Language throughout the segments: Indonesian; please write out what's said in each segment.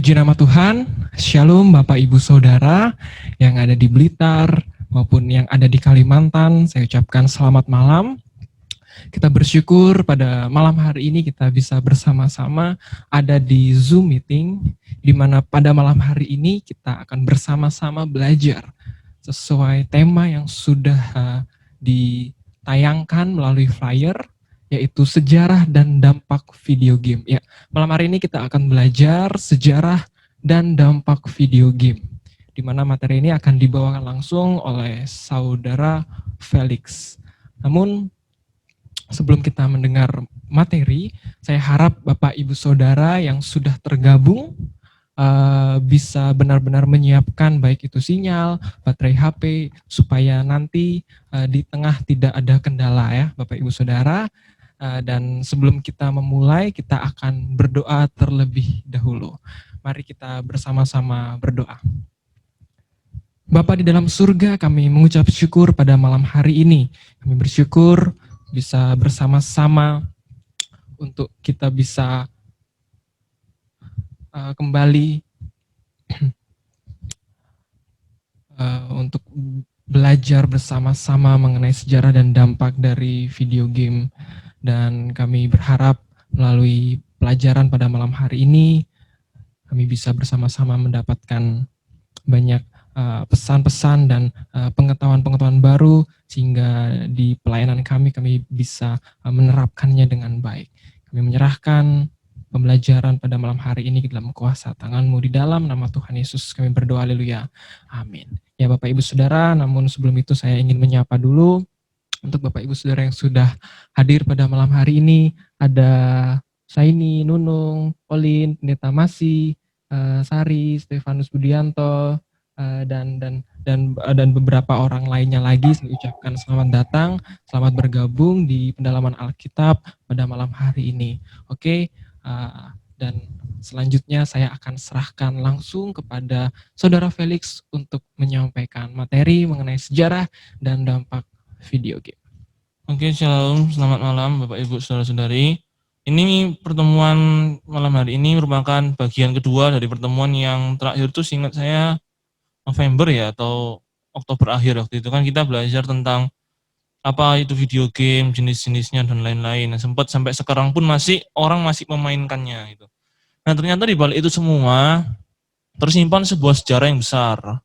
Puji nama Tuhan, Shalom Bapak Ibu Saudara yang ada di Blitar maupun yang ada di Kalimantan. Saya ucapkan selamat malam. Kita bersyukur pada malam hari ini kita bisa bersama-sama ada di Zoom meeting, di mana pada malam hari ini kita akan bersama-sama belajar sesuai tema yang sudah ditayangkan melalui flyer, yaitu sejarah dan dampak video game. Ya, malam hari ini kita akan belajar sejarah dan dampak video game, di mana materi ini akan dibawakan langsung oleh Saudara Felix. Namun, sebelum kita mendengar materi, saya harap Bapak Ibu Saudara yang sudah tergabung bisa benar-benar menyiapkan baik itu sinyal, baterai HP, supaya nanti di tengah tidak ada kendala ya Bapak Ibu Saudara. Dan sebelum kita memulai, kita akan berdoa terlebih dahulu. Mari kita bersama-sama berdoa. Bapa di dalam surga, kami mengucap syukur pada malam hari ini. Kami bersyukur bisa bersama-sama untuk kita bisa kembali untuk belajar bersama-sama mengenai sejarah dan dampak dari video game. Dan kami berharap melalui pelajaran pada malam hari ini, kami bisa bersama-sama mendapatkan banyak pesan-pesan dan pengetahuan-pengetahuan baru, sehingga di pelayanan kami bisa menerapkannya dengan baik. Kami menyerahkan pembelajaran pada malam hari ini ke dalam kuasa tangan-Mu, di dalam nama Tuhan Yesus kami berdoa, haleluya, amin. Ya Bapak Ibu Saudara, namun sebelum itu saya ingin menyapa dulu untuk Bapak Ibu Saudara yang sudah hadir pada malam hari ini. Ada Saini, Nunung, Olin, Pendeta Masi, Sari, Stefanus Budianto, dan beberapa orang lainnya lagi. Saya ucapkan selamat datang, selamat bergabung di pendalaman Alkitab pada malam hari ini. Oke, dan selanjutnya saya akan serahkan langsung kepada Saudara Felix untuk menyampaikan materi mengenai sejarah dan dampak video game. Oke, shalom, selamat malam Bapak Ibu Saudara-saudari. Ini pertemuan malam hari ini merupakan bagian kedua dari pertemuan yang terakhir itu, seingat saya November ya, atau Oktober akhir. Waktu itu kan kita belajar tentang apa itu video game, jenis-jenisnya dan lain-lain. Nah, sempat sampai sekarang pun orang masih memainkannya gitu. Nah, ternyata di balik itu semua tersimpan sebuah sejarah yang besar.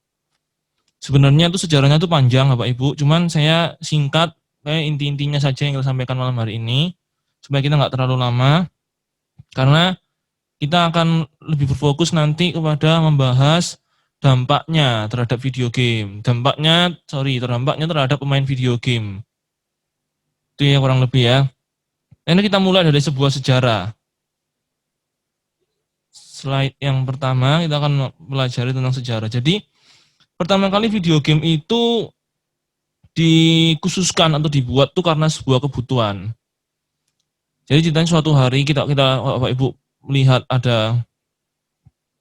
Sebenarnya itu sejarahnya itu panjang Bapak Ibu, cuman saya singkat kayak inti-intinya saja yang kita sampaikan malam hari ini, supaya kita nggak terlalu lama, karena kita akan lebih berfokus nanti kepada membahas dampaknya terhadap video game, dampaknya terhadap pemain video game. Itu ya kurang lebih ya. Ini kita mulai dari sebuah sejarah. Slide yang pertama kita akan pelajari tentang sejarah. Jadi pertama kali video game itu dikhususkan atau dibuat tuh karena sebuah kebutuhan. Jadi ceritanya suatu hari kita Bapak Ibu melihat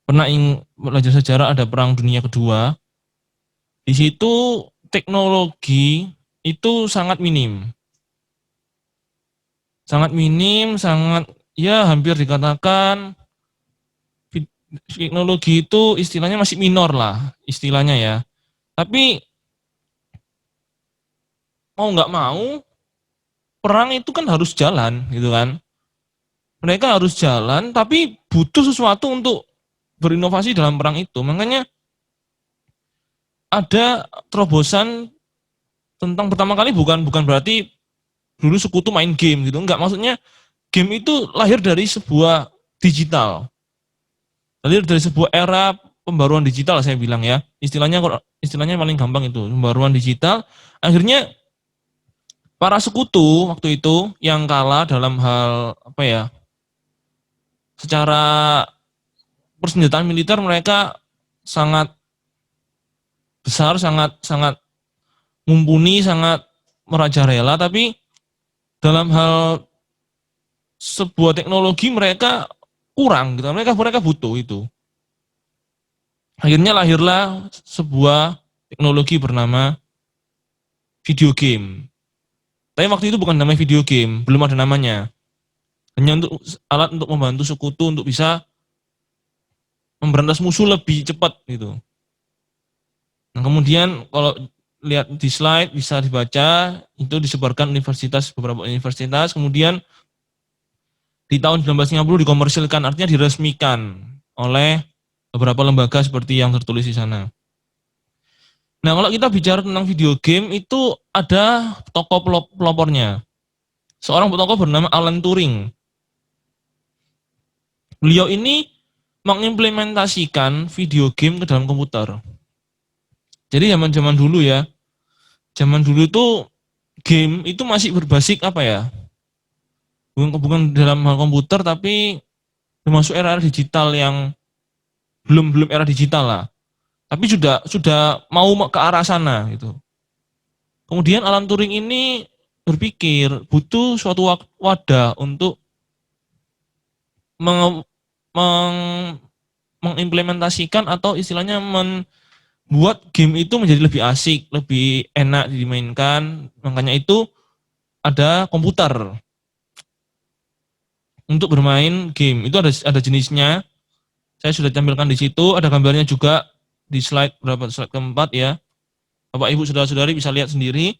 pernah belajar sejarah, ada Perang Dunia Kedua. Di situ teknologi itu sangat minim. Sangat minim, hampir dikatakan teknologi itu istilahnya masih minor lah, istilahnya ya. Tapi mau nggak mau, perang itu kan harus jalan gitu kan. Mereka harus jalan, tapi butuh sesuatu untuk berinovasi dalam perang itu. Makanya ada terobosan tentang pertama kali bukan berarti dulu sekutu main game gitu. Enggak, maksudnya game itu lahir dari sebuah digital. Lahir dari sebuah era pembaruan digital, saya bilang ya. Istilahnya paling gampang itu, pembaruan digital. Akhirnya para sekutu waktu itu yang kalah dalam hal secara persenjataan militer mereka sangat besar, sangat mumpuni, sangat merajalela, tapi dalam hal sebuah teknologi mereka kurang gitu. Mereka butuh itu. Akhirnya lahirlah sebuah teknologi bernama video game. Tapi waktu itu bukan namanya video game, belum ada namanya. Hanya alat untuk membantu sekutu untuk bisa memberantas musuh lebih cepat gitu. Nah, kemudian kalau lihat di slide bisa dibaca, itu disebarkan beberapa universitas, kemudian di tahun 1950 dikomersilkan, artinya diresmikan oleh beberapa lembaga seperti yang tertulis di sana. Nah, kalau kita bicara tentang video game, itu ada tokoh pelopornya. Seorang tokoh bernama Alan Turing. Beliau ini mengimplementasikan video game ke dalam komputer. Jadi zaman-zaman dulu ya, zaman dulu itu game itu masih berbasis apa ya? Bukan dalam hal komputer, tapi termasuk era digital yang belum era digital lah. Tapi sudah mau ke arah sana gitu. Kemudian Alan Turing ini berpikir butuh suatu wadah untuk meng, meng, mengimplementasikan atau istilahnya membuat game itu menjadi lebih asik, lebih enak dimainkan. Makanya itu ada komputer untuk bermain game. Itu ada jenisnya. Saya sudah tampilkan di situ, ada gambarnya juga di slide keempat ya. Bapak Ibu saudara-saudari bisa lihat sendiri.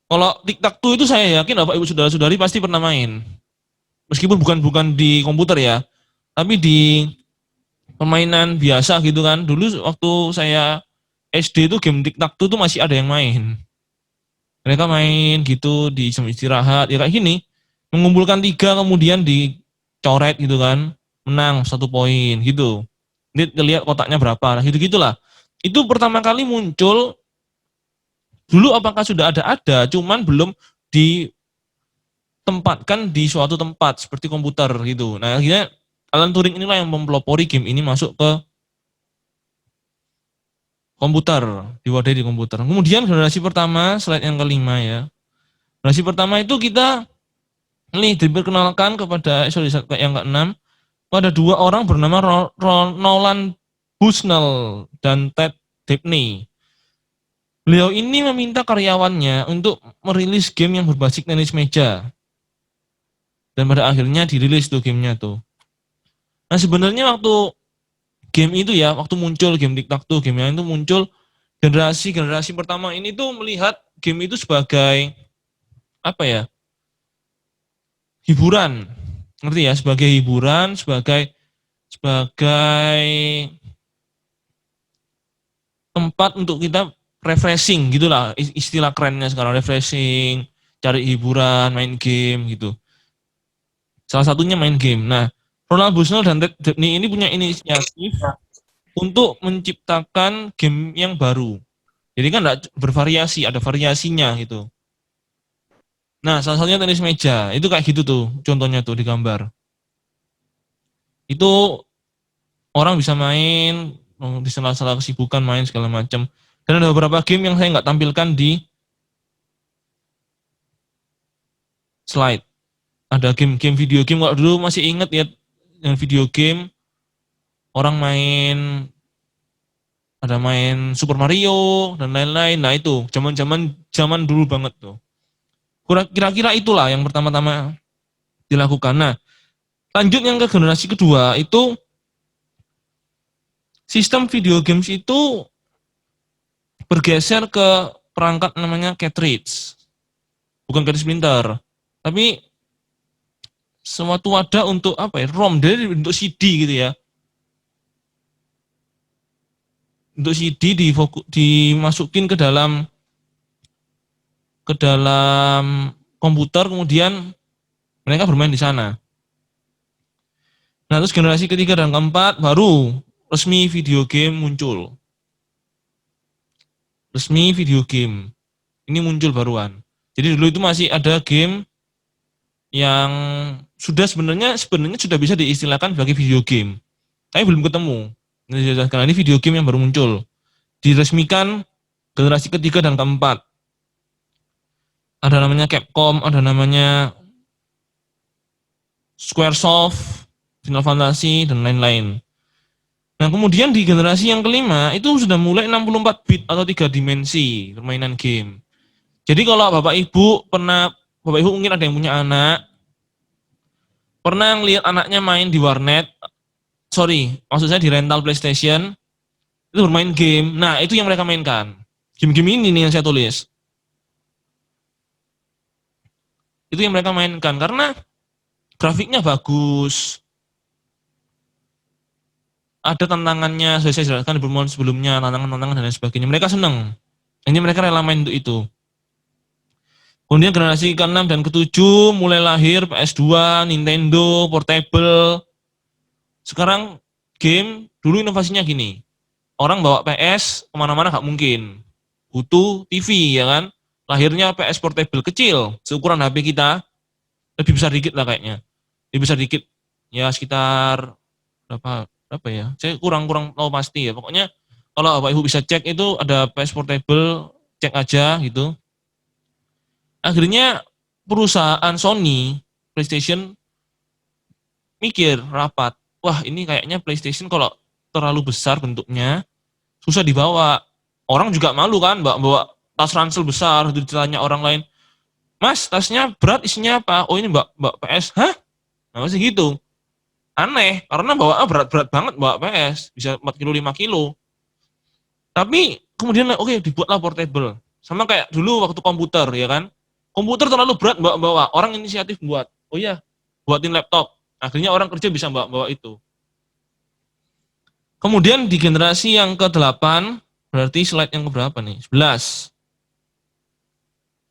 Kalau tic-tac-toe itu saya yakin Bapak Ibu saudara-saudari pasti pernah main. Meskipun bukan di komputer ya, tapi di permainan biasa gitu kan. Dulu waktu saya SD itu game tic-tac-toe itu masih ada yang main. Mereka main gitu di jam istirahat, ya kayak gini. Mengumpulkan 3 kemudian dicoret gitu kan. Menang 1 poin gitu. Ini lihat kotaknya berapa, nah gitu-gitulah. Itu pertama kali muncul, dulu apakah sudah ada, cuman belum ditempatkan di suatu tempat seperti komputer gitu. Nah akhirnya Alan Turing inilah yang mempelopori game ini masuk ke komputer, diwadahi di komputer. Kemudian generasi pertama, slide yang kelima ya. Generasi pertama itu kita ini diperkenalkan kepada, yang keenam, pada 2 orang bernama Nolan Bushnell dan Ted Dabney. Beliau ini meminta karyawannya untuk merilis game yang berbasis tenis meja. Dan pada akhirnya dirilis tuh gamenya tuh. Nah sebenarnya waktu game itu ya, waktu muncul game tic-tac-toe, game yang itu muncul, generasi pertama ini tuh melihat game itu sebagai apa ya, hiburan, ngerti ya, sebagai hiburan, sebagai tempat untuk kita refreshing gitulah, istilah kerennya sekarang, refreshing, cari hiburan, main game gitu. Salah satunya main game. Nah, Ronald Bushnell dan Ted Dabney ini punya inisiatif untuk menciptakan game yang baru. Jadi kan enggak bervariasi, ada variasinya gitu. Nah, salah satunya tenis meja. Itu kayak gitu tuh, contohnya tuh di gambar. Itu orang bisa main di sela-sela kesibukan, main segala macam. Dan ada beberapa game yang saya nggak tampilkan di slide. Ada game-game video game, kalau dulu masih inget ya, yang video game orang main, ada main Super Mario dan lain-lain. Nah itu zaman dulu banget tuh. Kira-kira itulah yang pertama-tama dilakukan. Nah, lanjut yang ke generasi kedua, itu sistem video games itu bergeser ke perangkat namanya cartridge. Bukan garis pintar, tapi suatu wadah untuk apa ya, ROM, dari bentuk CD gitu ya. Untuk CD dimasukin ke dalam komputer, kemudian mereka bermain di sana. Nah, terus generasi ketiga dan keempat baru resmi video game muncul. Resmi video game ini muncul baruan. Jadi dulu itu masih ada game yang sebenarnya sudah bisa diistilahkan sebagai video game, tapi belum ketemu. Karena ini video game yang baru muncul, diresmikan generasi ketiga dan keempat. Ada namanya Capcom, ada namanya Squaresoft, Final Fantasy, dan lain-lain. Nah, kemudian di generasi yang kelima itu sudah mulai 64 bit atau 3 dimensi permainan game. Jadi kalau Bapak Ibu mungkin ada yang punya anak, pernah ngelihat anaknya main di warnet, maksud saya di rental PlayStation, itu bermain game. Nah, itu yang mereka mainkan. Game-game ini nih yang saya tulis. Itu yang mereka mainkan, karena grafiknya bagus. Ada tantangannya, saya jelaskan di pertemuan sebelumnya, tantangan-tantangan dan lain sebagainya. Mereka senang. Ini mereka rela main untuk itu. Kemudian generasi ke-6 dan ke-7 mulai lahir PS2, Nintendo, Portable. Sekarang game, dulu inovasinya gini. Orang bawa PS kemana-mana gak mungkin. Butuh TV ya kan. Lahirnya PS Portable kecil, seukuran HP kita. Lebih besar dikit lah kayaknya. Lebih besar dikit. Ya sekitar berapa ya? Saya kurang tahu pasti ya. Pokoknya kalau Bapak Ibu bisa cek itu ada PS Portable, cek aja gitu. Akhirnya perusahaan Sony, PlayStation mikir rapat. Wah, ini kayaknya PlayStation kalau terlalu besar bentuknya susah dibawa. Orang juga malu kan bawa tas ransel besar, itu ditanya orang lain. Mas, tasnya berat, isinya apa? Oh, ini mbak PS. Hah? Nah, masih gitu. Aneh, karena bawa berat-berat banget bawa PS, bisa 4 kilo 5 kilo. Tapi kemudian oke, dibuatlah portable. Sama kayak dulu waktu komputer ya kan. Komputer terlalu berat bawa, orang inisiatif buat. Oh iya, buatin laptop. Akhirnya orang kerja bisa bawa itu. Kemudian di generasi yang ke-8, berarti slide yang keberapa nih? 11.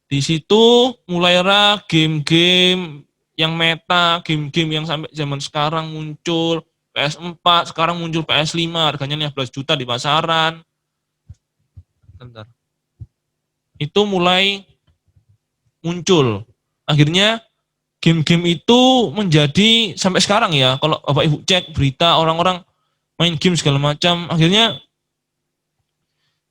Di situ mulailah game-game yang meta, game-game yang sampai zaman sekarang muncul, PS4, sekarang muncul PS5, harganya 15 juta di pasaran. Bentar. Itu mulai muncul. Akhirnya game-game itu menjadi sampai sekarang ya, kalau Bapak Ibu cek berita orang-orang main game segala macam, akhirnya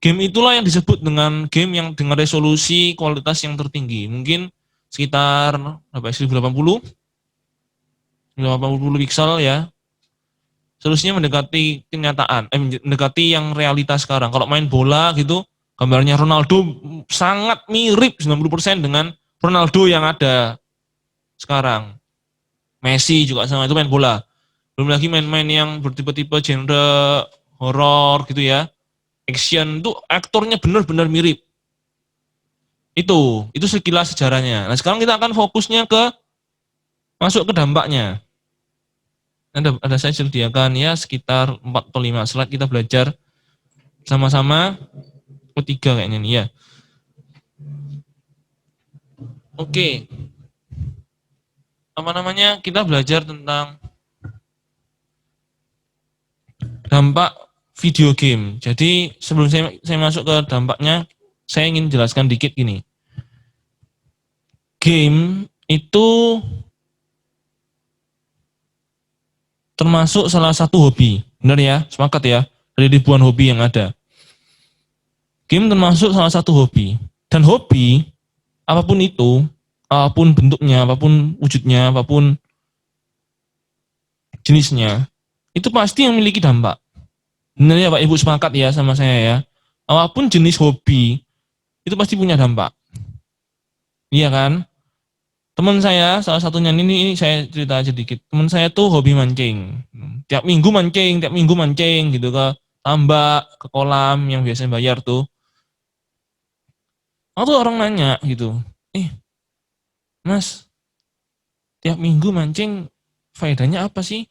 game itulah yang disebut dengan game yang dengan resolusi kualitas yang tertinggi. Mungkin sekitar 1080 pixel ya. Solusinya mendekati kenyataan, mendekati yang realitas sekarang. Kalau main bola gitu, gambarnya Ronaldo sangat mirip 90% dengan Ronaldo yang ada sekarang. Messi juga sama, itu main bola. Belum lagi main-main yang bertipe-tipe genre horor gitu ya. Action itu aktornya benar-benar mirip. Itu sekilas sejarahnya. Nah, sekarang kita akan fokusnya masuk ke dampaknya. Ada saya sediakan ya sekitar 4 atau 5 slide kita belajar sama-sama. Ketiga kayaknya nih ya. Oke. Kita belajar tentang dampak video game. Jadi sebelum saya masuk ke dampaknya, saya ingin jelaskan dikit gini. Game itu termasuk salah satu hobi. Benar ya? Sepakat ya? Dari ribuan hobi yang ada. Game termasuk salah satu hobi. Dan hobi, apapun itu, apapun bentuknya, apapun wujudnya, apapun jenisnya, itu pasti memiliki dampak. Benar ya Pak Ibu, sepakat ya sama saya ya? Apapun jenis hobi, itu pasti punya dampak. Iya kan? Teman saya, salah satunya ini saya cerita aja dikit. Teman saya tuh hobi mancing. Tiap minggu mancing gitu ke tambak, ke kolam yang biasanya bayar tuh. Aku tuh orang nanya gitu, Mas, tiap minggu mancing faedahnya apa sih?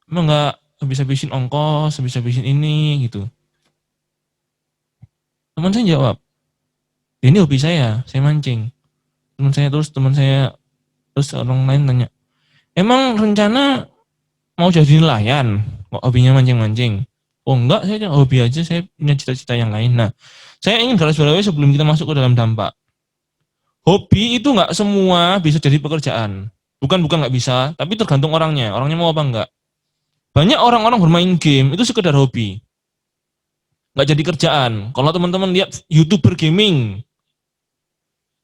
Emang nggak habis-habisin ongkos, habis-habisin ini gitu. Teman saya jawab, ini hobi saya mancing. Teman saya terus orang lain nanya, emang rencana mau jadi nelayan? Kok hobinya mancing-mancing? Oh enggak, saya hobi aja, saya punya cita-cita yang lain. Nah, saya ingin garis bawahi sebelum kita masuk ke dalam dampak. Hobi itu nggak semua bisa jadi pekerjaan. Bukan nggak bisa, tapi tergantung orangnya. Orangnya mau apa enggak. Banyak orang-orang bermain game itu sekedar hobi. Nggak jadi kerjaan. Kalau teman-teman lihat YouTuber gaming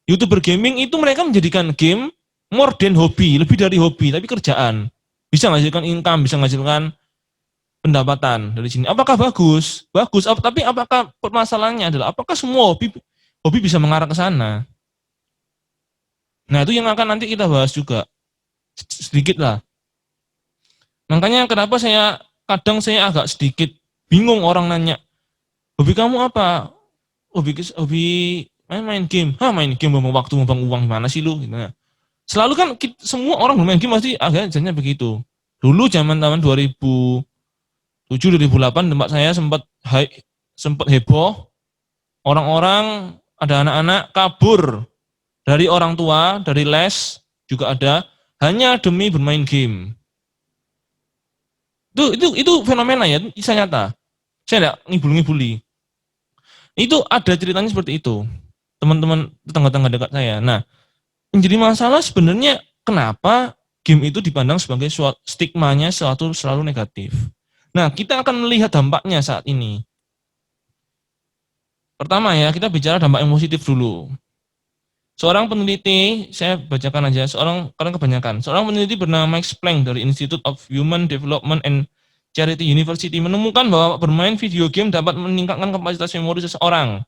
itu mereka menjadikan game more than hobi, lebih dari hobi, tapi kerjaan. Bisa menghasilkan income, bisa menghasilkan pendapatan dari sini. Apakah bagus? Bagus. Tapi apakah permasalahannya adalah apakah semua hobi bisa mengarah ke sana? Nah, itu yang akan nanti kita bahas juga. Sedikit lah. Makanya kenapa kadang saya agak sedikit bingung orang nanya, hobi kamu apa? Hobi main game. Main game buang waktu, buang uang, gimana sih lu? Gitu. Selalu kan semua orang bermain game pasti agak jadinya begitu. Dulu zaman tahun 2007 2008 tempat saya sempat heboh, orang-orang ada anak-anak kabur dari orang tua, dari les juga ada, hanya demi bermain game. Itu fenomena ya, kisah nyata. Saya tidak ngibul-ngibuli. Itu ada ceritanya seperti itu. Teman-teman tetangga-tetangga dekat saya. Nah, yang jadi masalah sebenarnya kenapa game itu dipandang sebagai stigmanya suatu selalu negatif. Nah, kita akan melihat dampaknya saat ini. Pertama ya, kita bicara dampak yang positif dulu. Seorang peneliti, saya bacakan aja, karena kebanyakan. Seorang peneliti bernama Max Planck dari Institute of Human Development and Charity University menemukan bahwa bermain video game dapat meningkatkan kapasitas memori seseorang.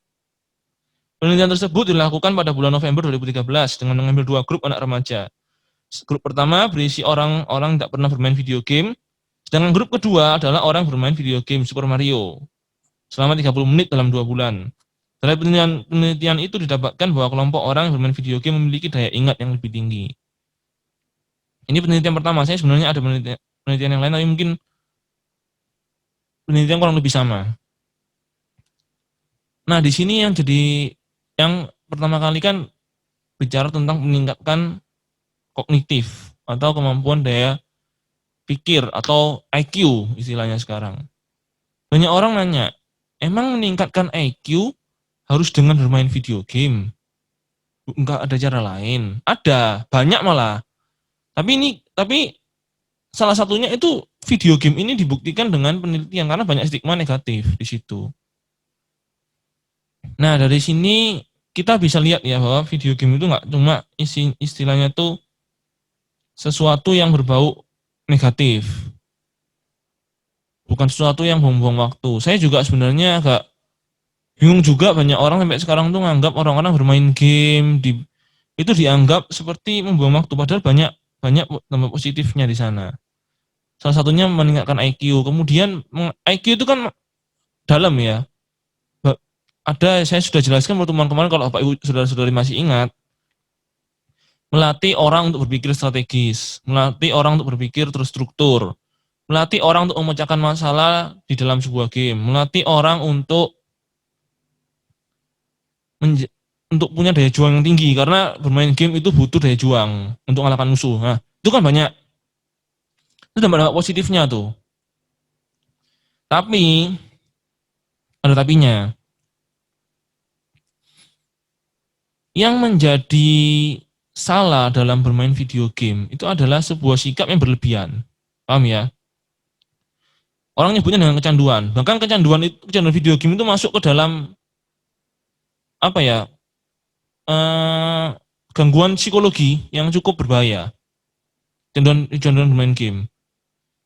Penelitian tersebut dilakukan pada bulan November 2013 dengan mengambil 2 grup anak remaja. Grup pertama berisi orang-orang tidak pernah bermain video game, sedangkan grup kedua adalah orang bermain video game Super Mario selama 30 menit dalam 2 bulan. Dari penelitian itu didapatkan bahwa kelompok orang yang bermain video game memiliki daya ingat yang lebih tinggi. Ini penelitian pertama. Saya sebenarnya ada penelitian yang lain, tapi mungkin penelitian kurang lebih sama. Nah, di sini yang pertama kali kan bicara tentang meningkatkan kognitif atau kemampuan daya pikir atau IQ istilahnya sekarang. Banyak orang nanya, emang meningkatkan IQ harus dengan bermain video game? Enggak ada cara lain? Ada, banyak malah. Tapi salah satunya itu video game ini dibuktikan dengan penelitian karena banyak stigma negatif di situ. Nah, dari sini kita bisa lihat ya bahwa video game itu nggak cuma istilahnya tuh sesuatu yang berbau negatif. Bukan sesuatu yang buang-buang waktu. Saya juga sebenarnya agak bingung juga, banyak orang sampai sekarang tuh nganggap orang-orang bermain game itu dianggap seperti membuang waktu, padahal banyak dampak positifnya di sana. Salah satunya meningkatkan IQ. Kemudian IQ itu kan dalam ya. Saya sudah jelaskan pertemuan kemarin, kalau Bapak Ibu saudara-saudari masih ingat, melatih orang untuk berpikir strategis, melatih orang untuk berpikir terstruktur, melatih orang untuk memecahkan masalah di dalam sebuah game, melatih orang untuk punya daya juang yang tinggi, karena bermain game itu butuh daya juang untuk mengalahkan musuh. Nah, itu kan banyak. Itu dampak positifnya tuh. Tapi ada tapinya. Yang menjadi salah dalam bermain video game itu adalah sebuah sikap yang berlebihan. Paham ya? Orang nyebutnya dengan kecanduan. Bahkan kecanduan video game itu masuk ke dalam apa ya? Gangguan psikologi yang cukup berbahaya. Kecanduan bermain game.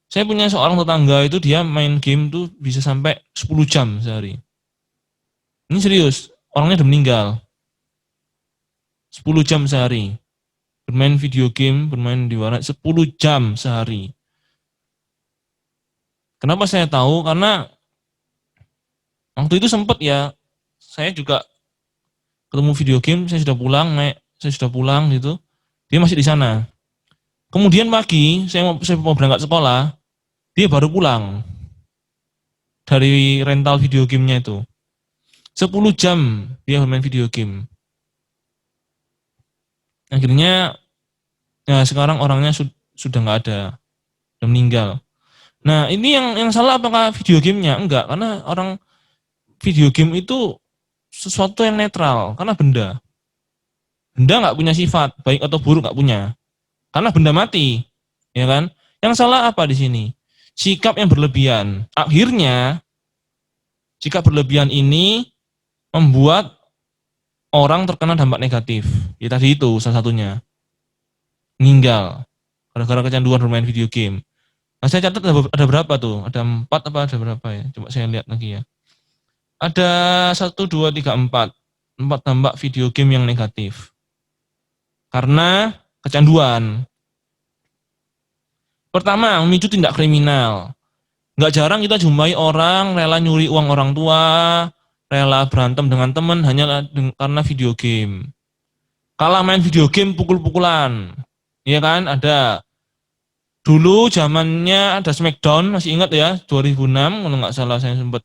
Saya punya seorang tetangga itu, dia main game tuh bisa sampai 10 jam sehari. Ini serius, orangnya udah meninggal. 10 jam sehari. Bermain video game, bermain di warnet 10 jam sehari. Kenapa saya tahu? Karena waktu itu sempat ya, saya juga ketemu video game, saya sudah pulang gitu. Dia masih di sana. Kemudian pagi, saya mau berangkat sekolah, dia baru pulang dari rental video gamenya itu. 10 jam dia bermain video game. Akhirnya ya sekarang orangnya sudah nggak ada, sudah meninggal. Nah, ini yang salah apakah video gamenya? Enggak, karena orang video game itu sesuatu yang netral, karena benda nggak punya sifat baik atau buruk, nggak punya, karena benda mati, ya kan? Yang salah apa di sini? Sikap yang berlebihan. Akhirnya sikap berlebihan ini membuat orang terkena dampak negatif. Ya tadi itu salah satunya, meninggal gara-gara kecanduan bermain video game. Nah, saya catat ada berapa tuh? Ada 4 apa ada berapa ya? Coba saya lihat lagi ya. Ada 1, 2, 3, 4. 4 dampak video game yang negatif. Karena kecanduan. Pertama, memicu tindak kriminal. Nggak jarang kita jumpai orang rela nyuri uang orang tua, rela berantem dengan teman hanya karena video game. Kalah main video game pukul-pukulan. Iya kan? Ada. Dulu zamannya ada Smackdown, masih ingat ya, 2006 kalau nggak salah saya sempat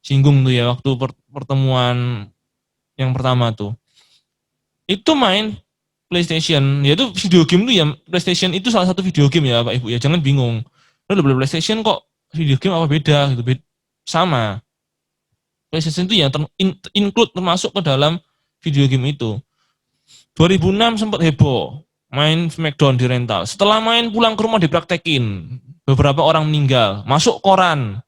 singgung tuh ya waktu pertemuan yang pertama tuh. Itu main PlayStation, yaitu video game tuh ya, PlayStation itu salah satu video game ya Pak Ibu ya, jangan bingung. Udah beli PlayStation kok video game apa beda gitu, sama. PlayStation itu ya include termasuk ke dalam video game itu. 2006 sempat heboh, main Smackdown di rental. Setelah main pulang ke rumah dipraktekin, beberapa orang meninggal, masuk koran.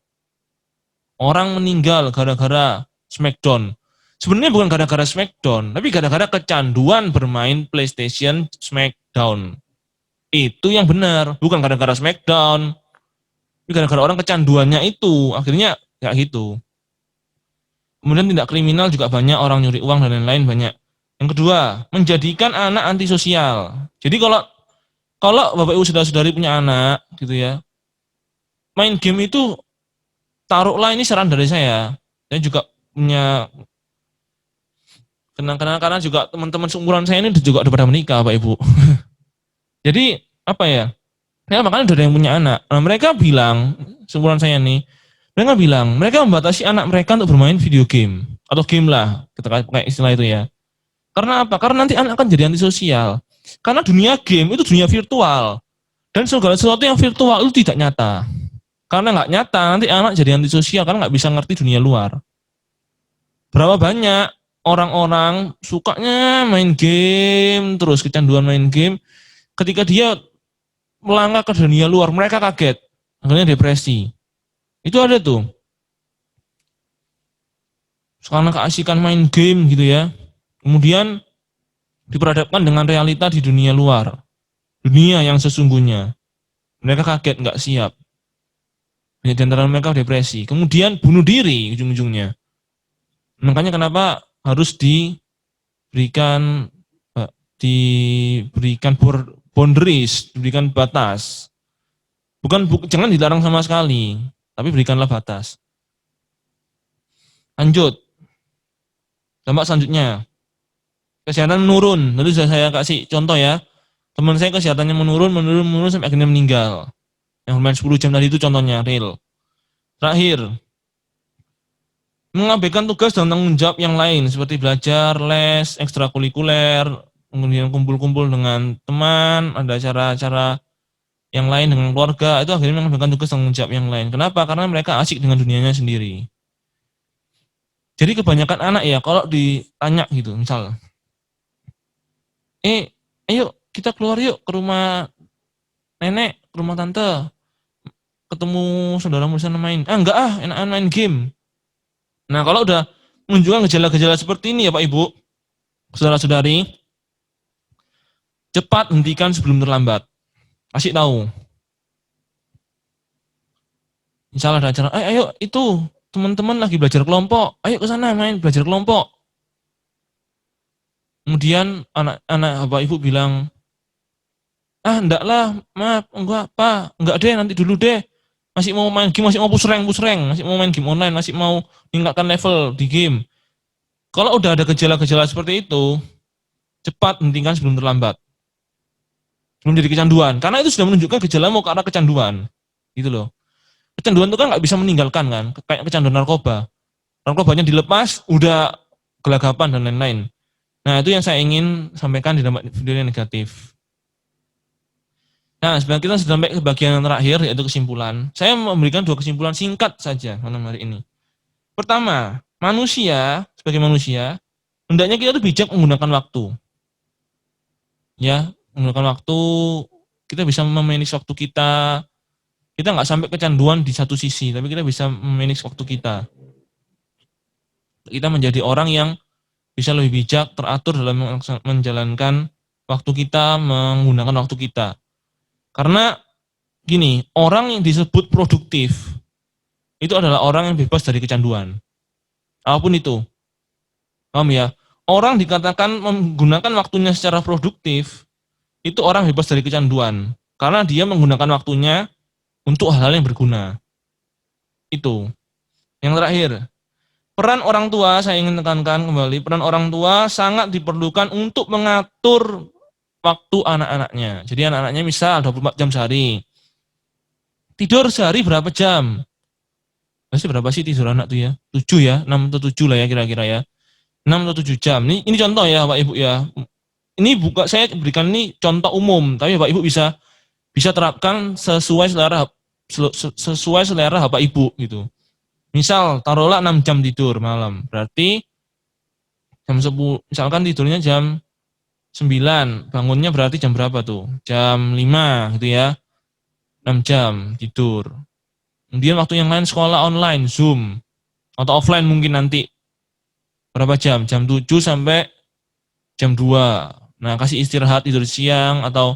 Orang meninggal gara-gara Smackdown. Sebenarnya bukan gara-gara Smackdown, tapi gara-gara kecanduan bermain PlayStation Smackdown. Itu yang benar, bukan gara-gara Smackdown. Tapi gara-gara orang kecanduannya itu, akhirnya kayak gitu. Kemudian tindak kriminal juga banyak, orang nyuri uang dan lain-lain banyak. Yang kedua, menjadikan anak antisosial. Jadi kalau Bapak Ibu saudara-saudari punya anak gitu ya, main game itu, taruhlah ini saran dari saya juga punya kenang-kenangan karena juga teman-teman seumuran saya ini juga udah pada menikah Pak Ibu. Jadi apa ya? Ya makanya udah ada yang punya anak. Nah, mereka bilang, seumuran saya nih, mereka bilang, mereka membatasi anak mereka untuk bermain video game atau game lah, kita pakai istilah itu ya. Karena apa? Karena nanti anak akan jadi antisosial. Karena dunia game itu dunia virtual. Dan segala sesuatu yang virtual itu tidak nyata. Karena nggak nyata, nanti anak jadi antisosial karena nggak bisa ngerti dunia luar. Berapa banyak orang-orang sukanya main game, terus kecanduan main game, ketika dia melangkah ke dunia luar, mereka kaget, akhirnya depresi. Itu ada tuh. Sekarang keasikan main game gitu ya. Kemudian diperhadapkan dengan realita di dunia luar. Dunia yang sesungguhnya. Mereka kaget, nggak siap. Banyak di antara mereka depresi. Kemudian bunuh diri ujung-ujungnya. Makanya kenapa harus diberikan boundaries, diberikan batas. Jangan dilarang sama sekali, tapi berikanlah batas. Lanjut. Dampak selanjutnya. Kesehatan menurun. Nanti saya kasih contoh ya. Teman saya kesehatannya menurun sampai akhirnya meninggal. Yang bermain 10 jam tadi itu contohnya real. Terakhir, mengabaikan tugas dan tanggung jawab yang lain seperti belajar, les, ekstrakurikuler, kemudian kumpul-kumpul dengan teman, ada acara-acara yang lain dengan keluarga, itu akhirnya mengabaikan tugas dan tanggung jawab yang lain. Kenapa? Karena mereka asik dengan dunianya sendiri. Jadi kebanyakan anak ya kalau ditanya gitu, misal, ayo kita keluar yuk ke rumah nenek, ke rumah tante, ketemu saudaramu di sana main. Enggak enakan main game. Nah, kalau udah menunjukkan gejala-gejala seperti ini ya Pak Ibu, saudara-saudari, cepat hentikan sebelum terlambat. Kasih tahu. Misalnya ada acara, ayo itu teman-teman lagi belajar kelompok, ayo ke sana main belajar kelompok. Kemudian anak Bapak Ibu bilang, enggak lah, maaf, enggak deh, nanti dulu deh. Masih mau main game, masih mau pusreng, masih mau main game online, masih mau meningkatkan level di game. Kalau udah ada gejala-gejala seperti itu, cepat hentikan sebelum terlambat. Sebelum jadi kecanduan. Karena itu sudah menunjukkan gejala mau ke arah kecanduan. Gitu loh. Kecanduan itu kan nggak bisa meninggalkan kan. Kayak kecanduan narkoba. Narkobanya dilepas, udah gelagapan dan lain-lain. Nah, itu yang saya ingin sampaikan di dampak video yang negatif. Nah, sebenarnya kita sudah sampai ke bagian yang terakhir, yaitu kesimpulan. Saya memberikan 2 kesimpulan singkat saja malam hari ini. Pertama, sebagai manusia, hendaknya kita tuh bijak menggunakan waktu. Ya, menggunakan waktu, kita bisa memanage waktu kita. Kita nggak sampai kecanduan di satu sisi, tapi kita bisa memanage waktu kita. Kita menjadi orang yang bisa lebih bijak, teratur dalam menjalankan waktu kita, menggunakan waktu kita. Karena gini, orang yang disebut produktif itu adalah orang yang bebas dari kecanduan. Apapun itu. Paham ya? Orang dikatakan menggunakan waktunya secara produktif, itu orang bebas dari kecanduan. karena dia menggunakan waktunya untuk hal-hal yang berguna. Itu. Yang terakhir, peran orang tua, saya ingin tekankan kembali, peran orang tua sangat diperlukan untuk mengatur waktu anak-anaknya. Jadi anak-anaknya misal 24 jam sehari. Tidur sehari berapa jam? Pasti berapa sih tidur anak tuh ya? 7 ya, 6 atau 7 lah ya kira-kira ya. 6 atau 7 jam. Ini contoh ya Pak Ibu ya. Ini saya berikan ini contoh umum, tapi Pak Ibu bisa terapkan sesuai selera Bapak Ibu gitu. Misal taruhlah 6 jam tidur malam. Berarti jam 10, misalkan tidurnya jam 9, bangunnya berarti jam berapa tuh? Jam 5 gitu ya. 6 jam tidur. Kemudian waktu yang lain sekolah online, Zoom, atau offline mungkin nanti. Berapa jam? Jam 7 sampai jam 2. Nah, kasih istirahat tidur siang atau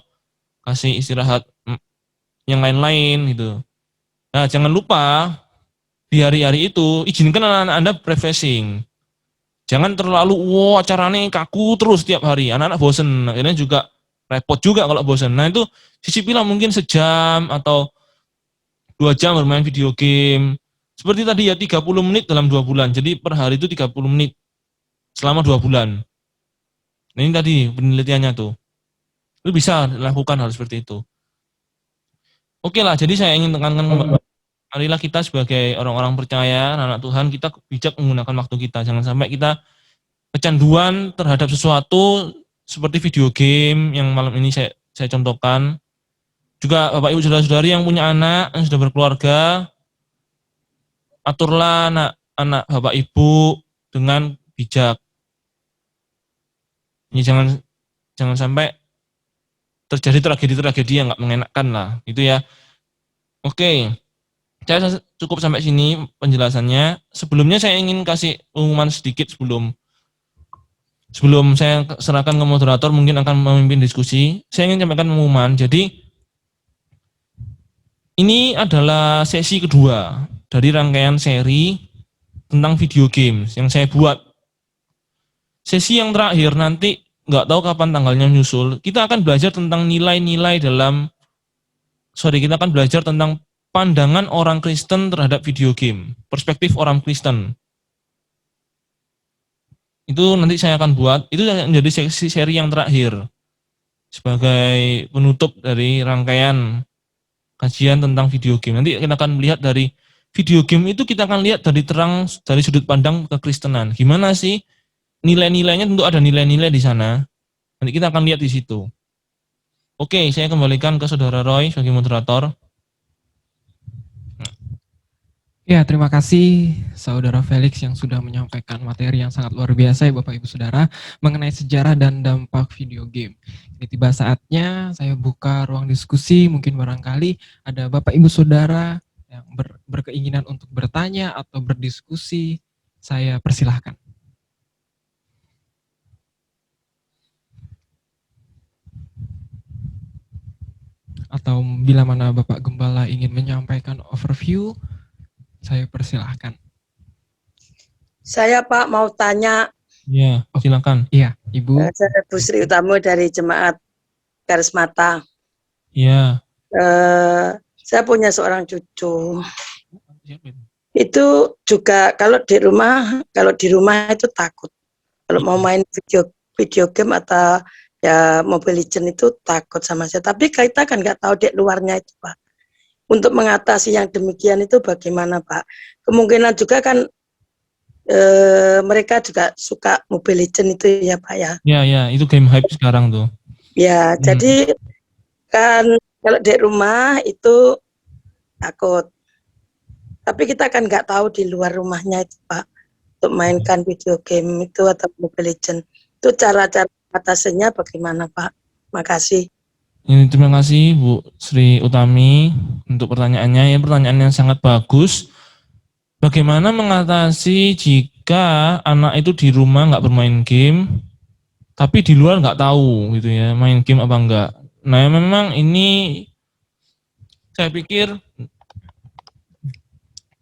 kasih istirahat yang lain-lain gitu. Nah, jangan lupa di hari-hari itu izinkan anak-anak Anda refreshing. Jangan terlalu acaranya kaku terus tiap hari. Anak-anak bosen, akhirnya juga repot juga kalau bosen. Nah, itu sisipilah mungkin sejam atau 2 jam bermain video game. Seperti tadi ya 30 menit dalam 2 bulan. Jadi per hari itu 30 menit selama 2 bulan. Nah, ini tadi penelitiannya tuh. Lu bisa lakukan hal seperti itu. Oke lah, jadi saya ingin tekankan marilah kita sebagai orang-orang percaya, anak Tuhan, kita bijak menggunakan waktu kita. Jangan sampai kita kecanduan terhadap sesuatu seperti video game yang malam ini saya contohkan. Juga Bapak Ibu saudara-saudari yang punya anak, yang sudah berkeluarga, aturlah anak Bapak Ibu dengan bijak. Ini jangan sampai terjadi tragedi-tragedi yang nggak mengenakan lah, gitu ya. Oke, saya cukup sampai sini penjelasannya. Sebelumnya saya ingin kasih pengumuman sedikit sebelum saya serahkan ke moderator, mungkin akan memimpin diskusi. Saya ingin sampaikan pengumuman. Jadi ini adalah sesi kedua dari rangkaian seri tentang video games yang saya buat. Sesi yang terakhir nanti nggak tahu kapan tanggalnya menyusul. Kita akan belajar tentang nilai-nilai kita akan belajar tentang pandangan orang Kristen terhadap video game, perspektif orang Kristen. Itu nanti saya akan buat, itu menjadi seri yang terakhir sebagai penutup dari rangkaian kajian tentang video game. Nanti kita akan melihat dari video game itu, kita akan lihat dari sudut pandang kekristenan. Gimana sih nilai-nilainya? Tentu ada nilai-nilai di sana. Nanti kita akan lihat di situ. Oke, saya kembalikan ke Saudara Roy sebagai moderator. Ya, terima kasih Saudara Felix yang sudah menyampaikan materi yang sangat luar biasa ya Bapak Ibu Saudara mengenai sejarah dan dampak video game. Ini tiba saatnya saya buka ruang diskusi, mungkin barangkali ada Bapak Ibu Saudara yang berkeinginan untuk bertanya atau berdiskusi, saya persilahkan. Atau bila mana Bapak Gembala ingin menyampaikan overview, saya persilahkan. Saya Pak mau tanya. Iya, silakan. Iya, Ibu. Saya Bu Sri Utami dari Jemaat Karismata. Iya. Saya punya seorang cucu. Itu juga kalau di rumah itu takut. Kalau mau main video game atau ya Mobile Legends itu takut sama saya. Tapi kita kan nggak tahu di luarnya itu Pak. Untuk mengatasi yang demikian itu bagaimana Pak? Kemungkinan juga kan mereka juga suka Mobile Legends itu ya Pak ya. Ya, itu game hype sekarang tuh. Ya, jadi kan kalau di rumah itu takut. Tapi kita kan nggak tahu di luar rumahnya itu Pak, untuk mainkan video game itu atau Mobile Legends. Itu cara-cara atasinya bagaimana Pak? Makasih. Terima kasih Bu Sri Utami untuk pertanyaannya. Ya, pertanyaan yang sangat bagus. Bagaimana mengatasi jika anak itu di rumah nggak bermain game, tapi di luar nggak tahu gitu ya, main game apa enggak. Nah, memang ini saya pikir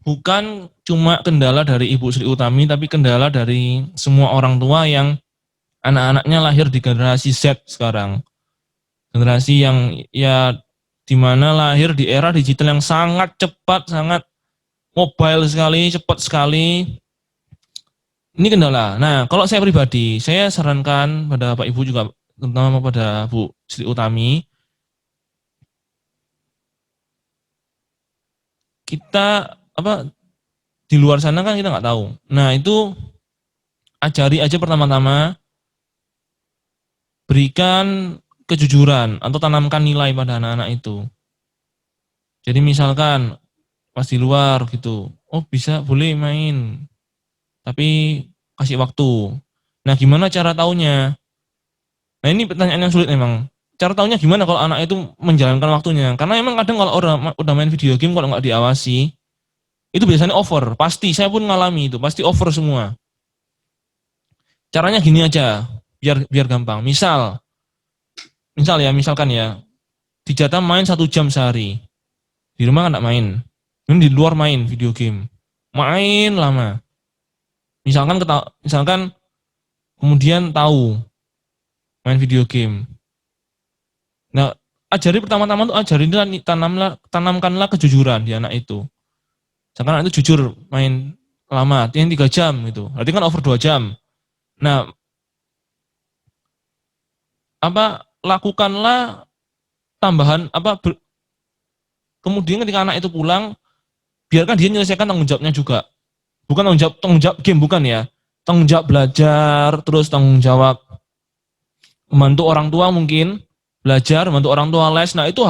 bukan cuma kendala dari Ibu Sri Utami, tapi kendala dari semua orang tua yang anak-anaknya lahir di generasi Z sekarang. Generasi yang ya di mana lahir di era digital yang sangat cepat, sangat mobile sekali, cepat sekali. Ini kendala. Nah, kalau saya pribadi, saya sarankan pada Bapak Ibu juga, terutama pada Bu Sri Utami, kita di luar sana kan kita nggak tahu. Nah, itu ajari aja pertama-tama, berikan kejujuran atau tanamkan nilai pada anak-anak itu. Jadi misalkan pas di luar gitu, oh bisa boleh main, tapi kasih waktu. Nah, gimana cara taunya? Nah, ini pertanyaan yang sulit memang. Cara taunya gimana kalau anak itu menjalankan waktunya? Karena emang kadang kalau orang udah main video game, kalau nggak diawasi, itu biasanya over. Pasti, saya pun ngalami itu, pasti over semua. Caranya gini aja, biar gampang. Misalkan ya, dijatah main 1 jam sehari. Di rumah kan nggak main. Ini di luar main video game. Main lama. Misalkan kemudian tahu main video game. Nah, pertama-tama tuh tanamkanlah kejujuran di anak itu. Misalkan anak itu jujur main lama, yang 3 jam gitu. Berarti kan over 2 jam. Nah, lakukanlah tambahan kemudian ketika anak itu pulang, biarkan dia menyelesaikan tanggung jawabnya juga. Bukan tanggung jawab game, bukan ya. Tanggung jawab belajar, terus tanggung jawab membantu orang tua mungkin, belajar, membantu orang tua les. Nah, itu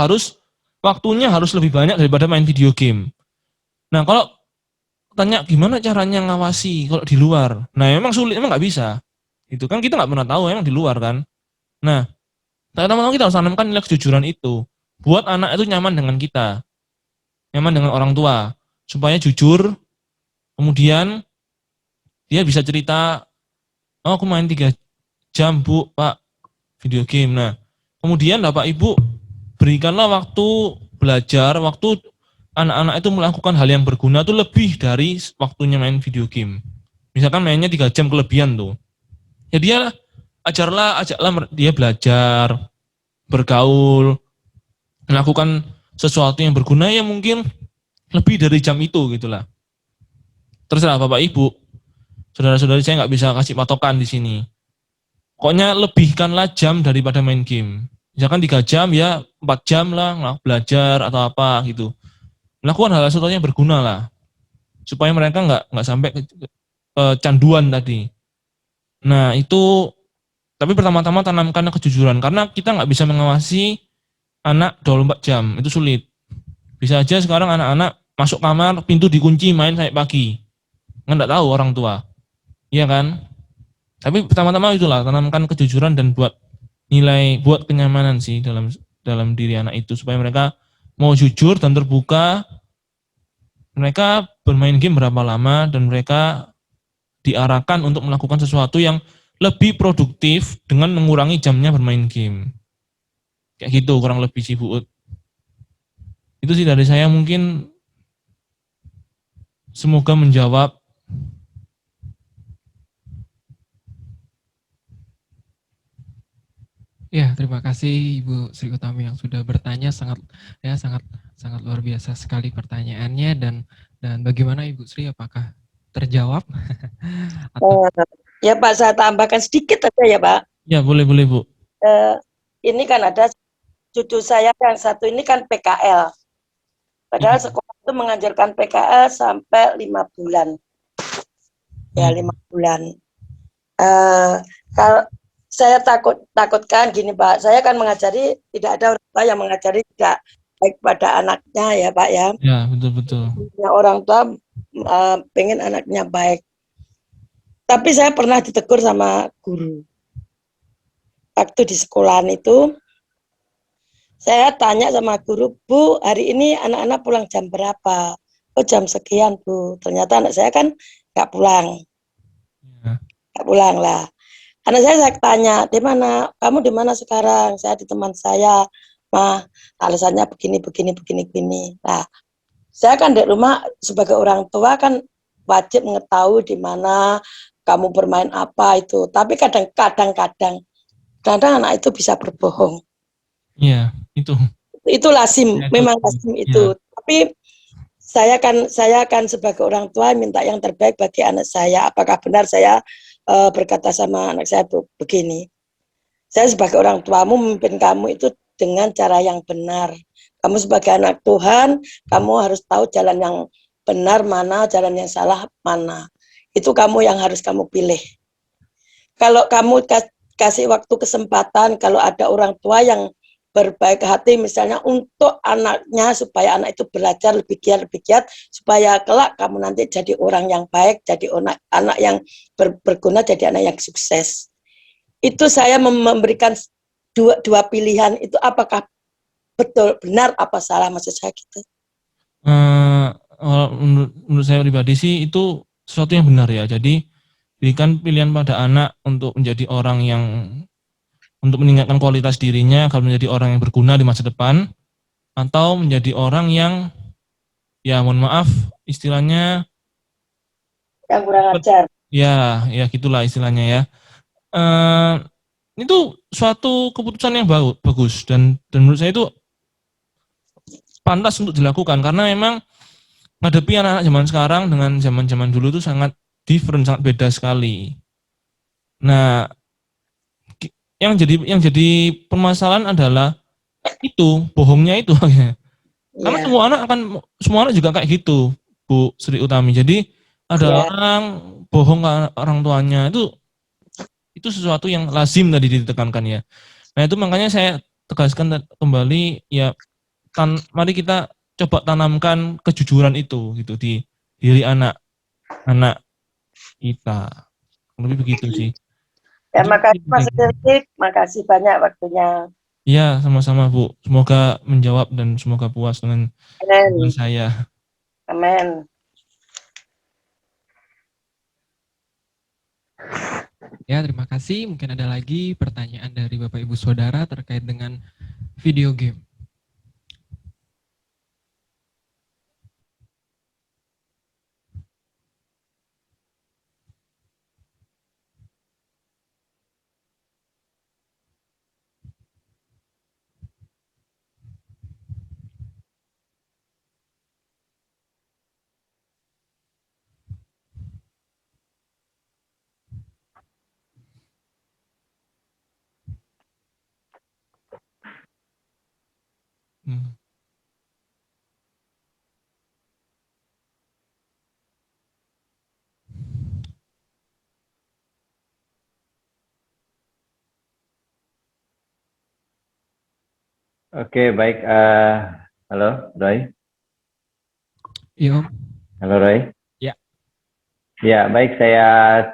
waktunya harus lebih banyak daripada main video game. Nah, kalau tanya gimana caranya ngawasi kalau di luar, nah memang sulit, memang nggak bisa. Itu kan kita nggak pernah tahu emang di luar kan. Nah, teman-teman kita harus tanamkan nilai kejujuran itu, buat anak itu nyaman dengan kita, nyaman dengan orang tua, supaya jujur. Kemudian dia bisa cerita, oh aku main 3 jam Bu, Pak, video game. Nah, kemudian Bapak Ibu berikanlah waktu belajar, waktu anak-anak itu melakukan hal yang berguna itu lebih dari waktunya main video game. Misalkan mainnya 3 jam kelebihan tuh. Ya dia ajaklah dia belajar, bergaul, melakukan sesuatu yang berguna yang mungkin lebih dari jam itu gitulah. Terserah Bapak Ibu, saudara-saudari, saya nggak bisa kasih patokan di sini. Pokoknya lebihkanlah jam daripada main game. Misalkan 3 jam ya 4 jam lah belajar atau apa gitu. Melakukan hal sesuatu yang berguna lah, supaya mereka nggak sampai kecanduan tadi. Nah itu, tapi pertama-tama tanamkan kejujuran, karena kita nggak bisa mengawasi anak 24 jam, itu sulit. Bisa aja sekarang anak-anak masuk kamar, pintu dikunci, main sampai pagi. Nggak tahu orang tua, iya kan? Tapi pertama-tama itulah, tanamkan kejujuran dan buat kenyamanan sih dalam diri anak itu, supaya mereka mau jujur dan terbuka. Mereka bermain game berapa lama dan mereka diarahkan untuk melakukan sesuatu yang lebih produktif dengan mengurangi jamnya bermain game. Kayak gitu kurang lebih sih Bu Ut. Itu sih dari saya, mungkin semoga menjawab. Ya, terima kasih Ibu Sri Utami yang sudah bertanya, sangat luar biasa sekali pertanyaannya, dan bagaimana Ibu Sri, apakah terjawab? Atau... Ya Pak, saya tambahkan sedikit aja ya Pak. Ya boleh Bu. Ini kan ada cucu saya yang satu ini kan PKL. Padahal sekolah itu mengajarkan PKL sampai 5 bulan. Ya 5 bulan. Kalau saya takutkan gini Pak, saya kan mengajari, tidak ada orang tua yang mengajari tidak baik pada anaknya ya Pak ya. Ya betul. Orang tua pengen anaknya baik. Tapi saya pernah ditegur sama guru. Waktu di sekolahan itu, saya tanya sama guru, Bu, hari ini anak-anak pulang jam berapa? Oh jam sekian Bu. Ternyata anak saya kan nggak pulang. Nggak pulang lah. Karena saya tanya, di mana? Kamu di mana sekarang? Saya di teman saya. Mah, alasannya begini. Nah, saya kan di rumah sebagai orang tua kan wajib mengetahui di mana kamu bermain apa itu. Tapi kadang-kadang anak itu bisa berbohong. Iya, itu. Itu lazim, Ya, memang lazim itu. Tapi saya kan sebagai orang tua minta yang terbaik bagi anak saya. Apakah benar saya berkata sama anak saya begini? Saya sebagai orang tuamu memimpin kamu itu dengan cara yang benar. Kamu sebagai anak Tuhan, kamu harus tahu jalan yang benar mana, jalan yang salah mana. Itu kamu yang harus kamu pilih. Kalau kamu kasih waktu kesempatan, kalau ada orang tua yang berbaik hati misalnya untuk anaknya supaya anak itu belajar lebih giat supaya kelak kamu nanti jadi orang yang baik, jadi anak yang berguna, jadi anak yang sukses. Itu saya memberikan dua pilihan itu, apakah betul benar apa salah, maksud saya gitu. Menurut saya pribadi sih itu sesuatu yang benar ya. Jadi berikan pilihan pada anak untuk menjadi orang yang untuk meningkatkan kualitas dirinya agar menjadi orang yang berguna di masa depan, atau menjadi orang yang ya mohon maaf istilahnya Yang kurang ajar. ya gitulah istilahnya ya. Itu suatu keputusan yang bagus dan menurut saya itu pantas untuk dilakukan karena memang menghadapi anak-anak zaman sekarang dengan zaman-zaman dulu itu sangat different, sangat beda sekali. Nah, yang jadi permasalahan adalah itu bohongnya itu. Karena Ya, semua anak juga kayak gitu, Bu Sri Utami. Jadi ada ya. orang bohong ke orang tuanya itu sesuatu yang lazim tadi ditekankan ya. Nah itu makanya saya tegaskan kembali ya, mari kita coba tanamkan kejujuran itu gitu di diri anak kita. Lebih begitu sih. Ya, Itu makasih Mas Rizky, makasih banyak waktunya. iya, sama-sama Bu. Semoga menjawab dan semoga puas dengan jawaban Amen. saya. Amen. Ya, terima kasih. Mungkin ada lagi pertanyaan dari Bapak Ibu Saudara terkait dengan video game. Hmm. Oke, baik. Halo, Roy. Iya, Om. Halo, Roy. Ya. Ya, baik. Saya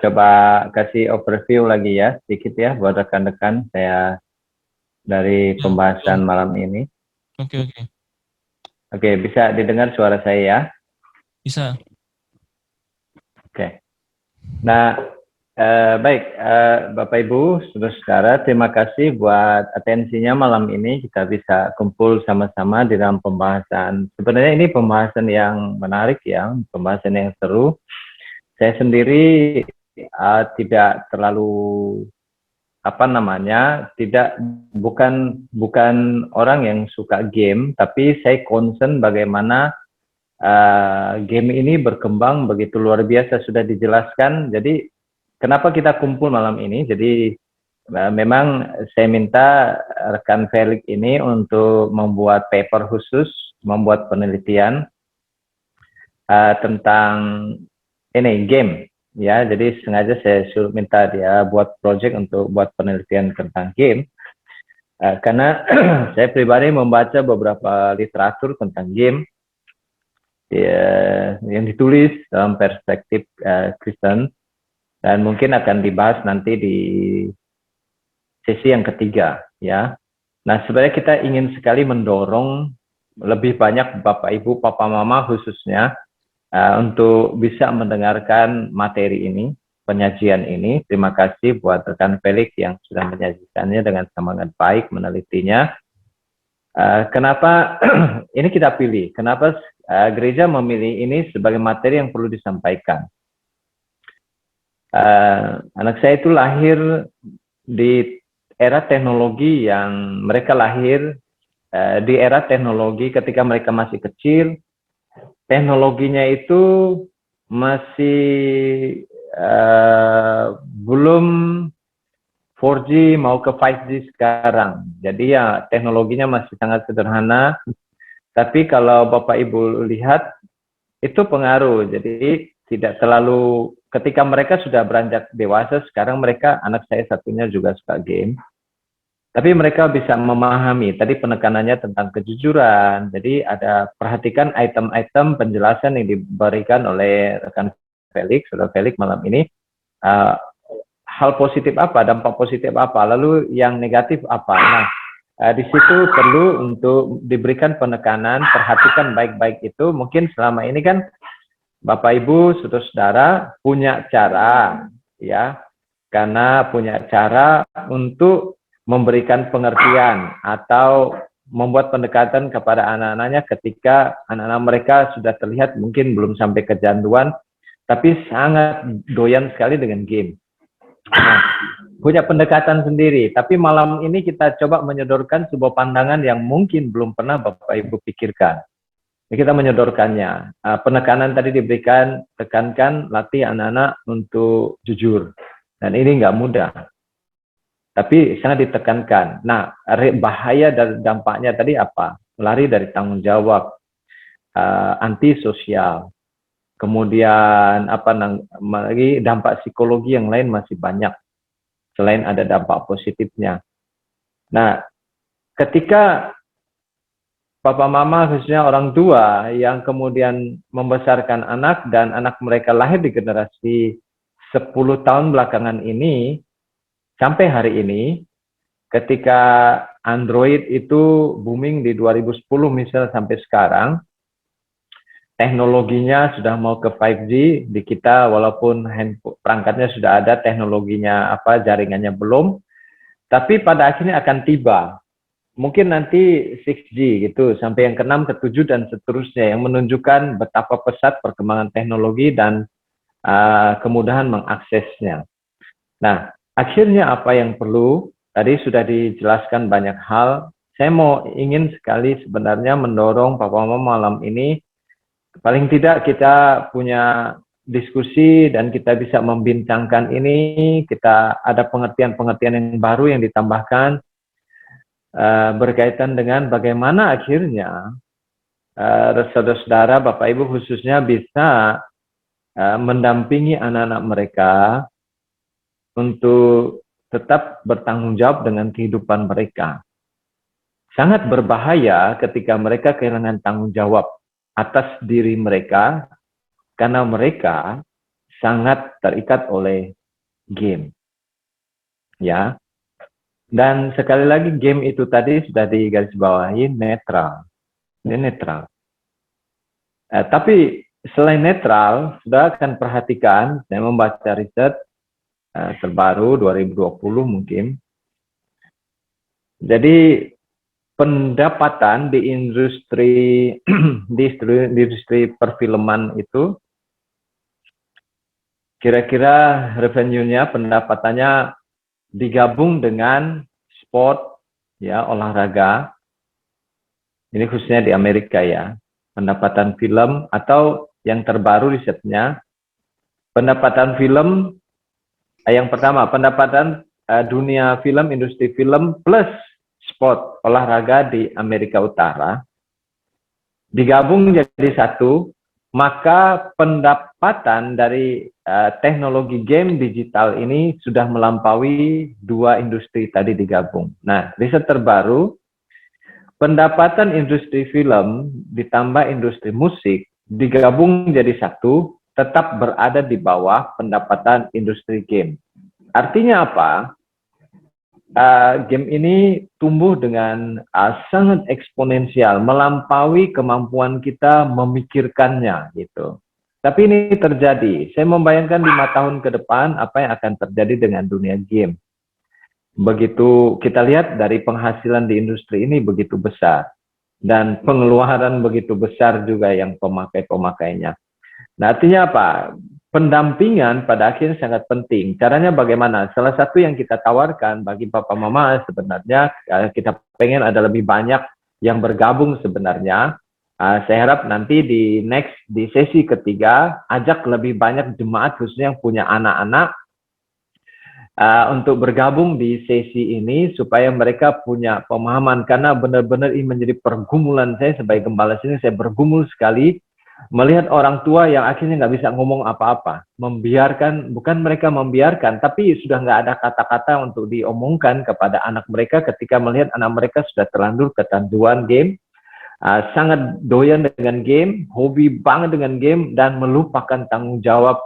coba kasih overview lagi ya, sedikit ya, buat rekan-rekan saya dari Ya, pembahasan betul. malam ini. Oke. Oke, bisa didengar suara saya ya? Bisa. Oke. Nah, baik, Bapak Ibu, saudara-saudara, terima kasih buat atensinya malam ini. Kita bisa kumpul sama-sama di dalam pembahasan. Sebenarnya ini pembahasan yang menarik ya, pembahasan yang seru. Saya sendiri tidak terlalu bukan orang yang suka game, tapi saya concern bagaimana game ini berkembang begitu luar biasa, sudah dijelaskan. Jadi kenapa kita kumpul malam ini? Jadi memang saya minta rekan Felix ini untuk membuat paper khusus, membuat penelitian tentang ini game ya. Jadi sengaja saya suruh minta dia buat project untuk buat penelitian tentang game karena saya pribadi membaca beberapa literatur tentang game yang ditulis dalam perspektif Kristen dan mungkin akan dibahas nanti di sesi yang ketiga ya. Nah, sebenarnya kita ingin sekali mendorong lebih banyak Bapak Ibu, Papa Mama khususnya untuk bisa mendengarkan materi ini, penyajian ini. Terima kasih buat rekan Felix yang sudah menyajikannya dengan semangat baik, menelitinya. Kenapa ini kita pilih? Kenapa gereja memilih ini sebagai materi yang perlu disampaikan? Anak saya itu lahir di era teknologi yang mereka lahir di era teknologi ketika mereka masih kecil, teknologinya itu masih belum 4G mau ke 5G sekarang. Jadi ya teknologinya masih sangat sederhana. Tapi kalau Bapak Ibu lihat itu pengaruh. Jadi tidak terlalu ketika mereka sudah beranjak dewasa, sekarang mereka anak saya satunya juga suka game. Tapi mereka bisa memahami tadi penekanannya tentang kejujuran. Jadi ada perhatikan item-item penjelasan yang diberikan oleh rekan Felix, saudara Felix malam ini. Hal positif apa, dampak positif apa, lalu yang negatif apa. Nah, di situ perlu untuk diberikan penekanan, perhatikan baik-baik itu. Mungkin selama ini kan Bapak Ibu, saudara-saudara punya cara, ya, karena punya cara untuk memberikan pengertian atau membuat pendekatan kepada anak-anaknya ketika anak-anak mereka sudah terlihat mungkin belum sampai kecanduan, tapi sangat doyan sekali dengan game. Nah, punya pendekatan sendiri, tapi malam ini kita coba menyodorkan sebuah pandangan yang mungkin belum pernah Bapak Ibu pikirkan. Jadi kita menyodorkannya. Penekanan tadi diberikan, tekankan, latih anak-anak untuk jujur. Dan ini nggak mudah, tapi sangat ditekankan. Nah, bahaya dan dampaknya tadi apa? Lari dari tanggung jawab, antisosial. Kemudian lagi dampak psikologi yang lain masih banyak selain ada dampak positifnya. Nah, ketika papa mama khususnya orang tua yang kemudian membesarkan anak dan anak mereka lahir di generasi 10 tahun belakangan ini sampai hari ini, ketika Android itu booming di 2010 misalnya sampai sekarang, teknologinya sudah mau ke 5G di kita, walaupun perangkatnya sudah ada, teknologinya jaringannya belum, tapi pada akhirnya akan tiba. Mungkin nanti 6G gitu, sampai yang ke-6, ke-7 dan seterusnya, yang menunjukkan betapa pesat perkembangan teknologi dan kemudahan mengaksesnya. Nah, akhirnya apa yang perlu, tadi sudah dijelaskan banyak hal. Saya ingin sekali sebenarnya mendorong Papa Mama malam ini, paling tidak kita punya diskusi dan kita bisa membincangkan ini, kita ada pengertian-pengertian yang baru yang ditambahkan berkaitan dengan bagaimana akhirnya saudara-saudara, Bapak Ibu khususnya bisa mendampingi anak-anak mereka untuk tetap bertanggung jawab dengan kehidupan mereka. Sangat berbahaya ketika mereka kehilangan tanggung jawab atas diri mereka karena mereka sangat terikat oleh game. Ya. Dan sekali lagi game itu tadi sudah digarisbawahi netral. Ini netral. Tapi selain netral, sudah akan perhatikan, saya membaca riset terbaru 2020 mungkin. Jadi pendapatan di industri perfilman itu kira-kira revenue-nya, pendapatannya digabung dengan sport, ya, olahraga. Ini khususnya di Amerika ya. Pendapatan film atau yang terbaru risetnya, pendapatan film yang pertama, pendapatan dunia film, industri film plus sport olahraga di Amerika Utara digabung jadi satu, maka pendapatan dari teknologi game digital ini sudah melampaui dua industri tadi digabung. Nah, riset terbaru, pendapatan industri film ditambah industri musik digabung jadi satu, tetap berada di bawah pendapatan industri game. Artinya apa? Game ini tumbuh dengan sangat eksponensial, melampaui kemampuan kita memikirkannya gitu. Tapi ini terjadi. Saya membayangkan 5 tahun ke depan apa yang akan terjadi dengan dunia game. Begitu kita lihat dari penghasilan di industri ini begitu besar dan pengeluaran begitu besar juga yang pemakai-pemakainya. Nah, artinya apa? Pendampingan pada akhirnya sangat penting. Caranya bagaimana? Salah satu yang kita tawarkan bagi Papa Mama sebenarnya kita pengen ada lebih banyak yang bergabung sebenarnya. Saya harap nanti di sesi ketiga ajak lebih banyak jemaat khususnya yang punya anak-anak untuk bergabung di sesi ini supaya mereka punya pemahaman, karena benar-benar ini menjadi pergumulan saya sebagai gembala sini. Saya bergumul sekali melihat orang tua yang akhirnya nggak bisa ngomong apa-apa, membiarkan, bukan mereka membiarkan, tapi sudah nggak ada kata-kata untuk diomongkan kepada anak mereka ketika melihat anak mereka sudah terlanjur kecanduan game, sangat doyan dengan game, hobi banget dengan game, dan melupakan tanggung jawab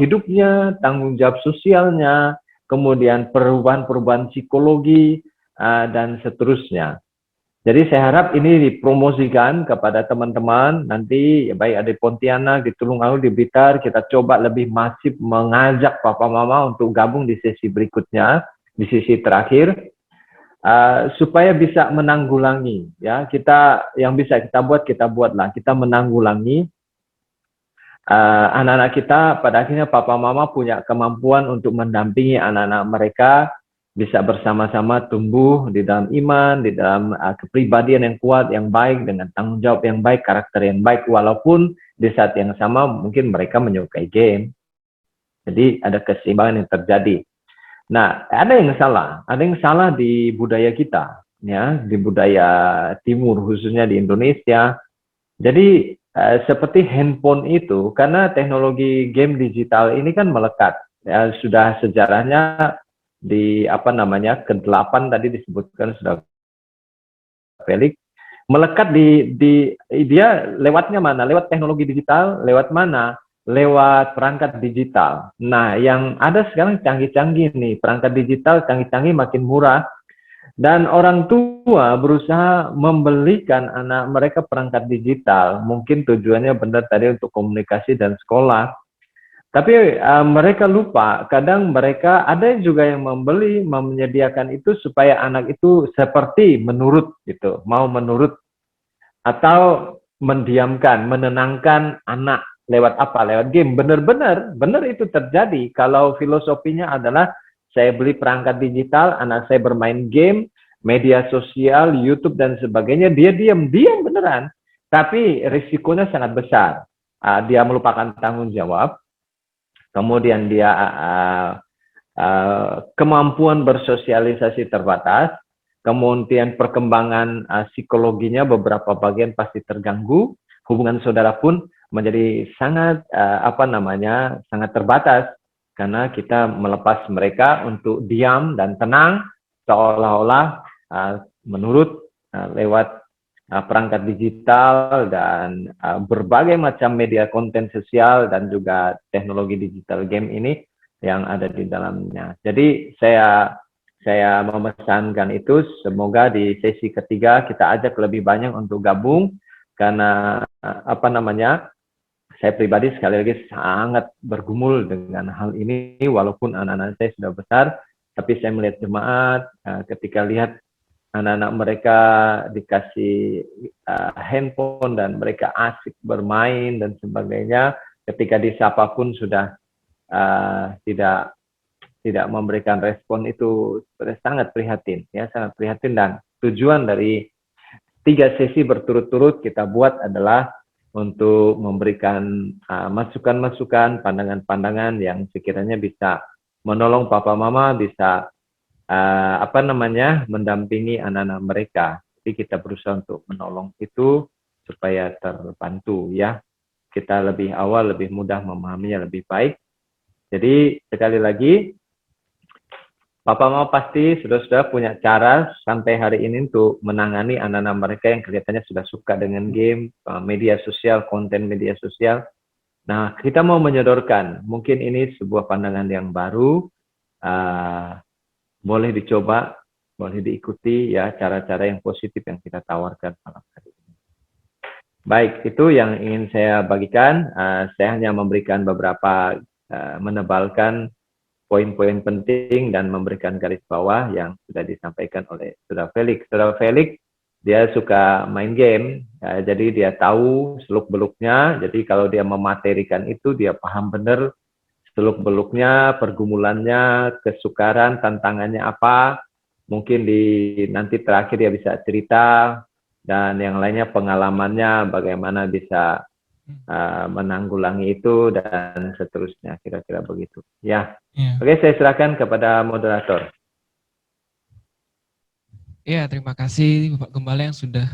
hidupnya, tanggung jawab sosialnya, kemudian perubahan-perubahan psikologi, dan seterusnya. Jadi saya harap ini dipromosikan kepada teman-teman nanti, baik ada di Pontianak, di Tulungagung, di Blitar, kita coba lebih masif mengajak papa mama untuk gabung di sesi berikutnya, di sesi terakhir, supaya bisa menanggulangi, ya, kita yang bisa kita buatlah, kita menanggulangi anak-anak kita. Pada akhirnya papa mama punya kemampuan untuk mendampingi anak-anak mereka, bisa bersama-sama tumbuh di dalam iman, di dalam kepribadian yang kuat, yang baik, dengan tanggung jawab yang baik, karakter yang baik, walaupun di saat yang sama mungkin mereka menyukai game. Jadi ada keseimbangan yang terjadi. Nah, ada yang salah di budaya kita, ya, di budaya timur, khususnya di Indonesia. Jadi seperti handphone itu, karena teknologi game digital ini kan melekat, ya, sudah sejarahnya di ke-8 tadi disebutkan sudah Felix, melekat di dia lewatnya mana? Lewat teknologi digital, lewat mana? Lewat perangkat digital. Nah, yang ada sekarang canggih-canggih nih, perangkat digital canggih-canggih makin murah, dan orang tua berusaha membelikan anak mereka perangkat digital. Mungkin tujuannya benar tadi untuk komunikasi dan sekolah, tapi mereka lupa, kadang mereka ada juga yang menyediakan itu supaya anak itu seperti menurut gitu, mau menurut atau mendiamkan, menenangkan anak. Lewat apa? Lewat game. Benar itu terjadi. Kalau filosofinya adalah saya beli perangkat digital, anak saya bermain game, media sosial, YouTube dan sebagainya, dia diam beneran. Tapi risikonya sangat besar. Dia melupakan tanggung jawab. Kemudian dia kemampuan bersosialisasi terbatas. Kemudian perkembangan psikologinya beberapa bagian pasti terganggu. Hubungan saudara pun menjadi sangat sangat terbatas karena kita melepas mereka untuk diam dan tenang seolah-olah menurut lewat perangkat digital dan berbagai macam media konten sosial dan juga teknologi digital game ini yang ada di dalamnya. Jadi saya memesankan itu, semoga di sesi ketiga kita ajak lebih banyak untuk gabung, karena saya pribadi sekali lagi sangat bergumul dengan hal ini, walaupun anak-anak saya sudah besar, tapi saya melihat jemaat ketika lihat anak-anak mereka dikasih handphone dan mereka asik bermain dan sebagainya, ketika disapa pun sudah tidak memberikan respon, itu sangat prihatin, ya, sangat prihatin. Dan tujuan dari 3 sesi berturut-turut kita buat adalah untuk memberikan masukan-masukan, pandangan-pandangan yang sekiranya bisa menolong papa mama, bisa mendampingi anak-anak mereka. Jadi kita berusaha untuk menolong itu supaya terbantu, ya. Kita lebih awal, lebih mudah memahaminya lebih baik. Jadi sekali lagi, papa mama pasti sudah punya cara sampai hari ini untuk menangani anak-anak mereka yang kelihatannya sudah suka dengan game, media sosial, konten media sosial. Nah, kita mau menyodorkan, mungkin ini sebuah pandangan yang baru, boleh dicoba, boleh diikuti, ya, cara-cara yang positif yang kita tawarkan malam hari ini. Baik, itu yang ingin saya bagikan. Saya hanya memberikan beberapa, menebalkan poin-poin penting dan memberikan garis bawah yang sudah disampaikan oleh Saudara Felix. Saudara Felix, dia suka main game, jadi dia tahu seluk-beluknya. Jadi kalau dia mematerikan itu, dia paham benar seluk-beluknya, pergumulannya, kesukaran, tantangannya apa. mungkin di nanti terakhir dia bisa cerita, dan yang lainnya pengalamannya bagaimana bisa menanggulangi itu dan seterusnya, kira-kira begitu. Ya, Oke, saya silakan kepada moderator. Ya, terima kasih Bapak Gembala yang sudah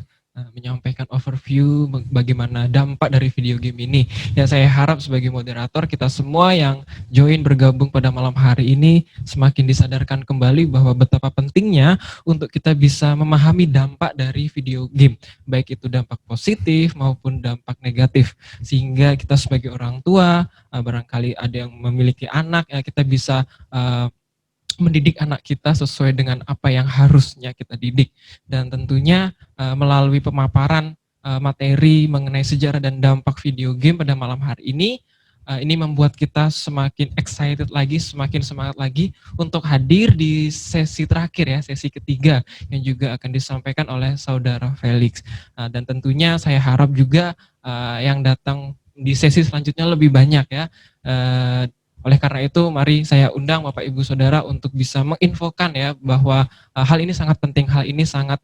menyampaikan overview bagaimana dampak dari video game ini. Ya, saya harap sebagai moderator kita semua yang join bergabung pada malam hari ini semakin disadarkan kembali bahwa betapa pentingnya untuk kita bisa memahami dampak dari video game, baik itu dampak positif maupun dampak negatif, sehingga kita sebagai orang tua, barangkali ada yang memiliki anak, ya kita bisa mendidik anak kita sesuai dengan apa yang harusnya kita didik. Dan tentunya melalui pemaparan materi mengenai sejarah dan dampak video game pada malam hari ini membuat kita semakin excited lagi, semakin semangat lagi untuk hadir di sesi terakhir ya, sesi ketiga yang juga akan disampaikan oleh Saudara Felix. Dan tentunya saya harap juga yang datang di sesi selanjutnya lebih banyak ya. Oleh karena itu, mari saya undang Bapak Ibu Saudara untuk bisa menginfokan ya bahwa hal ini sangat penting, hal ini sangat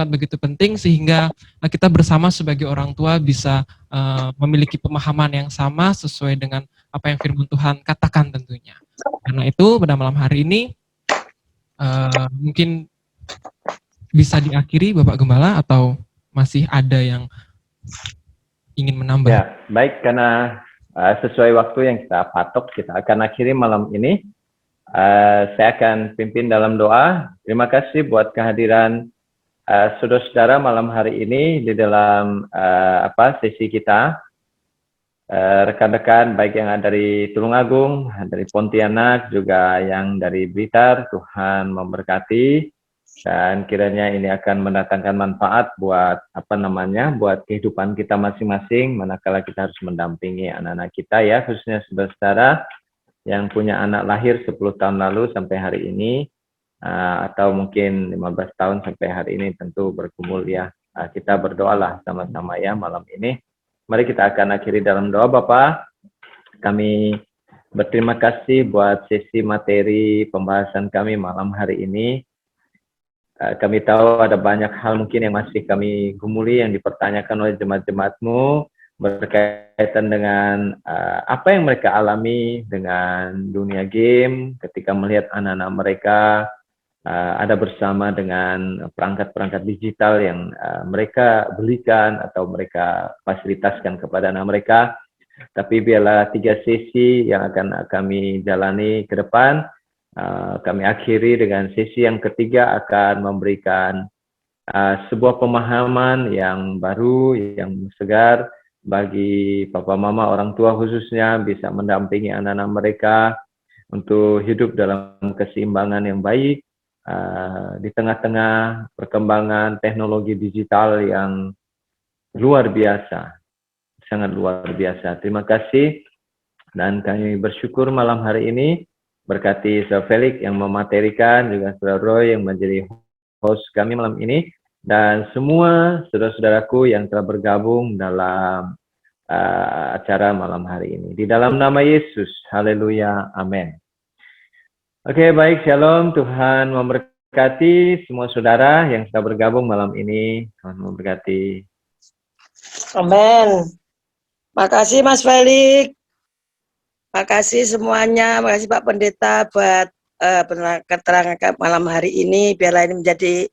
begitu penting sehingga kita bersama sebagai orang tua bisa memiliki pemahaman yang sama sesuai dengan apa yang firman Tuhan katakan tentunya. Karena itu pada malam hari ini mungkin bisa diakhiri Bapak Gembala atau masih ada yang ingin menambah? Ya, baik, karena sesuai waktu yang kita patok, kita akan akhiri malam ini. Saya akan pimpin dalam doa. Terima kasih buat kehadiran saudara-saudara malam hari ini di dalam sesi kita. Rekan-rekan baik yang ada dari Tulungagung, dari Pontianak, juga yang dari Blitar, Tuhan memberkati. Dan kiranya ini akan mendatangkan manfaat buat buat kehidupan kita masing-masing, manakala kita harus mendampingi anak-anak kita ya, khususnya saudara-saudara yang punya anak lahir 10 tahun lalu sampai hari ini, atau mungkin 15 tahun sampai hari ini, tentu berkumpul ya. Kita berdoalah sama-sama ya malam ini. Mari kita akan akhiri dalam doa. Bapak, kami berterima kasih buat sesi materi pembahasan kami malam hari ini. Kami tahu ada banyak hal mungkin yang masih kami gumuli, yang dipertanyakan oleh jemaat-jemaatmu berkaitan dengan apa yang mereka alami dengan dunia game ketika melihat anak-anak mereka ada bersama dengan perangkat-perangkat digital yang mereka belikan atau mereka fasilitaskan kepada anak mereka. Tapi biarlah 3 sesi yang akan kami jalani ke depan, kami akhiri dengan sesi yang ketiga akan memberikan sebuah pemahaman yang baru, yang segar bagi papa mama, orang tua khususnya, bisa mendampingi anak-anak mereka untuk hidup dalam keseimbangan yang baik di tengah-tengah perkembangan teknologi digital yang luar biasa, sangat luar biasa. Terima kasih, dan kami bersyukur malam hari ini. Berkati Saudara Felix yang mematerikan, juga Saudara Roy yang menjadi host kami malam ini, dan semua saudara-saudaraku yang telah bergabung dalam acara malam hari ini. Di dalam nama Yesus, haleluya, amin. Oke, baik, shalom, Tuhan memberkati semua saudara yang sudah bergabung malam ini. Tuhan memberkati. Amin. Makasih Mas Felix. Makasih semuanya, makasih Pak Pendeta buat keterangan malam hari ini. Biarlah ini menjadi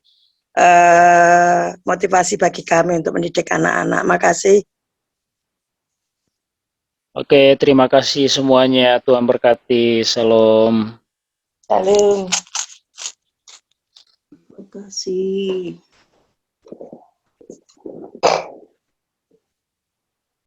motivasi bagi kami untuk mendidik anak-anak. Makasih. Oke, terima kasih semuanya. Tuhan berkati. Shalom. Salam. Terima kasih.